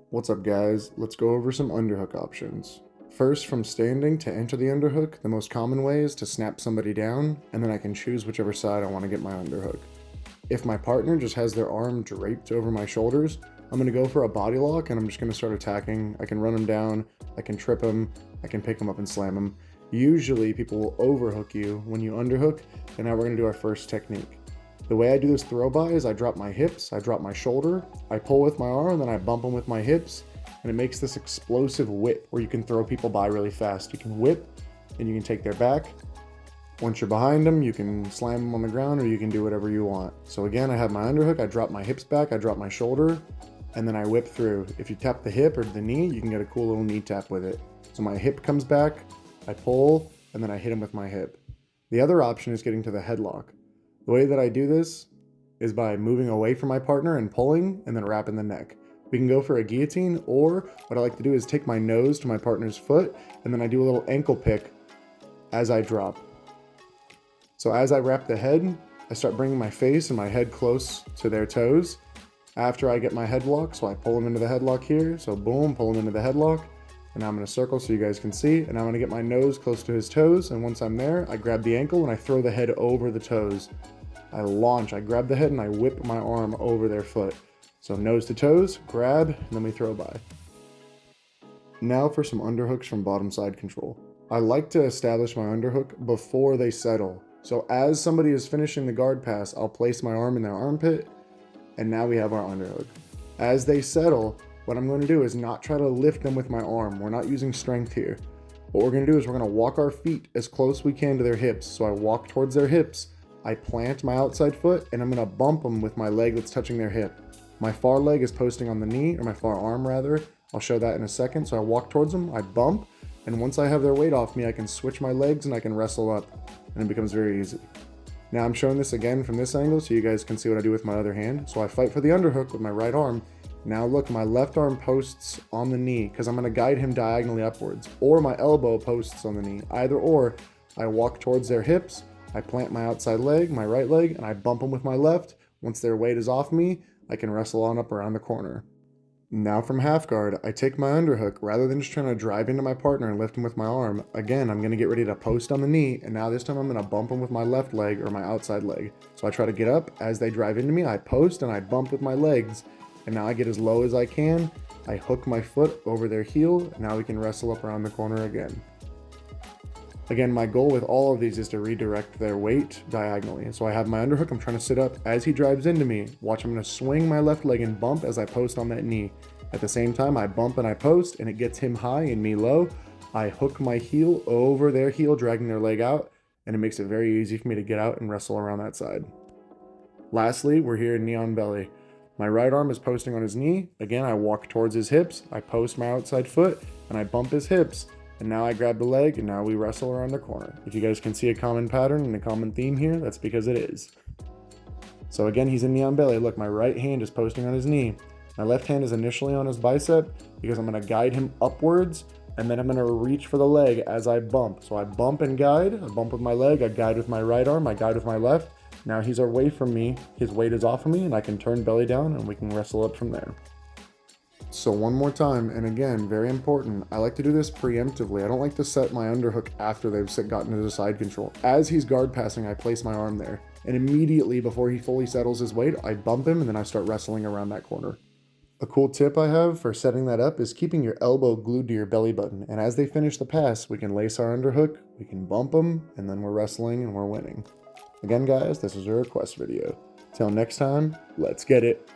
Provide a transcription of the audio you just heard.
What's up guys, let's go over some underhook options. First, from standing to enter the underhook, the most common way is to snap somebody down, and then I can choose whichever side I want to get my underhook. If my partner just has their arm draped over my shoulders, I'm going to go for a body lock and I'm just going to start attacking. I can run him down, I can trip him, I can pick him up and slam him. Usually people will overhook you when you underhook, and now we're going to do our first technique. The way I do this throw by is I drop my hips, I drop my shoulder, I pull with my arm, and then I bump them with my hips, and it makes this explosive whip where you can throw people by really fast. You can whip, and you can take their back. Once you're behind them, you can slam them on the ground, or you can do whatever you want. So again, I have my underhook, I drop my hips back, I drop my shoulder, and then I whip through. If you tap the hip or the knee, you can get a cool little knee tap with it. So my hip comes back, I pull, and then I hit him with my hip. The other option is getting to the headlock. The way that I do this is by moving away from my partner and pulling, and then wrapping the neck. We can go for a guillotine, or what I like to do is take my nose to my partner's foot, and then I do a little ankle pick as I drop. So as I wrap the head, I start bringing my face and my head close to their toes. After I get my headlock, so I pull them into the headlock here, so boom, pull them into the headlock. And now I'm going to circle so you guys can see, and I'm going to get my nose close to his toes, and once I'm there, I grab the ankle and I throw the head over the toes. I launch, I grab the head and I whip my arm over their foot. So nose to toes, grab, and then we throw by. Now for some underhooks from bottom side control. I like to establish my underhook before they settle. So as somebody is finishing the guard pass, I'll place my arm in their armpit, and now we have our underhook. As they settle, what I'm going to do is not try to lift them with my arm. We're not using strength here. What we're going to do is we're going to walk our feet as close we can to their hips. So I walk towards their hips, I plant my outside foot, and I'm going to bump them with my leg that's touching their hip. My far leg is posting on the knee, or my far arm rather. I'll show that in a second. So I walk towards them, I bump, and once I have their weight off me, I can switch my legs and I can wrestle up, and it becomes very easy. Now I'm showing this again from this angle so you guys can see what I do with my other hand. So I fight for the underhook with my right arm. Now look, my left arm posts on the knee because I'm going to guide him diagonally upwards, or my elbow posts on the knee. Either or, I walk towards their hips, I plant my outside leg, my right leg, and I bump them with my left. Once their weight is off me, I can wrestle on up around the corner. Now from half guard, I take my underhook. Rather than just trying to drive into my partner and lift him with my arm, again, I'm going to get ready to post on the knee, and now this time I'm going to bump him with my left leg or my outside leg. So I try to get up. As they drive into me, I post and I bump with my legs, and now I get as low as I can. I hook my foot over their heel, and now we can wrestle up around the corner again. Again, my goal with all of these is to redirect their weight diagonally. So I have my underhook, I'm trying to sit up. As he drives into me, watch, I'm going to swing my left leg and bump as I post on that knee. At the same time, I bump and I post, and it gets him high and me low. I hook my heel over their heel, dragging their leg out, and it makes it very easy for me to get out and wrestle around that side. Lastly, we're here in knee on belly. My right arm is posting on his knee. Again, I walk towards his hips, I post my outside foot, and I bump his hips. And now I grab the leg, and now we wrestle around the corner. If you guys can see a common pattern and a common theme here, that's because it is. So again, he's in knee on belly. Look, my right hand is posting on his knee. My left hand is initially on his bicep because I'm going to guide him upwards, and then I'm going to reach for the leg as I bump. So I bump and guide. I bump with my leg, I guide with my right arm, I guide with my left. Now he's away from me, his weight is off of me, and I can turn belly down and we can wrestle up from there. So one more time, and again, very important, I like to do this preemptively. I don't like to set my underhook after they've gotten into side control. As he's guard passing, I place my arm there, and immediately before he fully settles his weight, I bump him and then I start wrestling around that corner. A cool tip I have for setting that up is keeping your elbow glued to your belly button, and as they finish the pass, we can lace our underhook, we can bump them, and then we're wrestling and we're winning. Again guys, this is a request video. Till next time, let's get it.